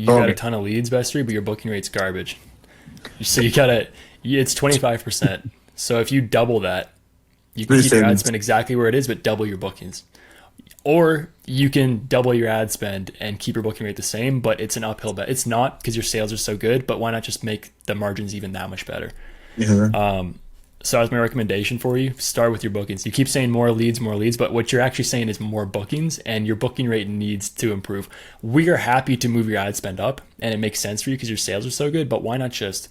you got a Okay. ton of leads, Bestery, but your booking rate's garbage. So you gotta, it's 25%. So if you double that, you So can you're keep your ad saying, spend exactly where it is, but double your bookings. Or you can double your ad spend and keep your booking rate the same, but it's an uphill bet. It's not because your sales are so good, but why not just make the margins even that much better? yeah, So as my recommendation for you, start with your bookings. You keep saying more leads, but what you're actually saying is more bookings, and your booking rate needs to improve. We are happy to move your ad spend up, and it makes sense for you because your sales are so good, but why not just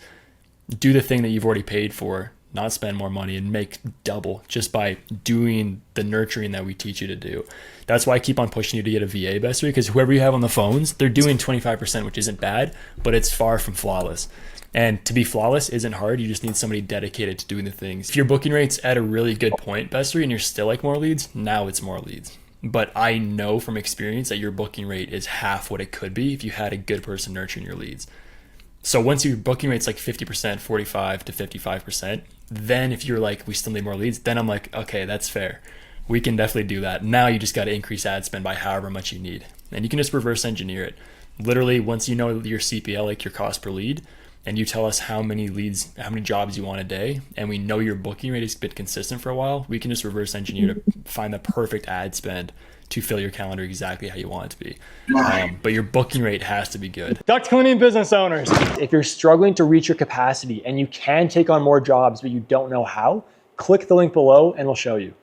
do the thing that you've already paid for, not spend more money and make double just by doing the nurturing that we teach you to do. That's why I keep on pushing you to get a VA, Bester, because whoever you have on the phones, they're doing 25%, which isn't bad, but it's far from flawless. And to be flawless isn't hard. You just need somebody dedicated to doing the things. If your booking rate's at a really good point, Bester, and you're still like more leads, now it's more leads. But I know from experience that your booking rate is half what it could be if you had a good person nurturing your leads. So once your booking rate's like 50%, 45 to 55%, then if you're like, we still need more leads, then I'm like, okay, that's fair. We can definitely do that. Now you just got to increase ad spend by however much you need. And you can just reverse engineer it. Literally, once you know your CPL, like your cost per lead, and you tell us how many leads, how many jobs you want a day, and we know your booking rate has been consistent for a while, we can just reverse engineer to find the perfect ad spend to fill your calendar exactly how you want it to be. But your booking rate has to be good. Duct cleaning business owners. If you're struggling to reach your capacity and you can take on more jobs, but you don't know how, click the link below and we'll show you.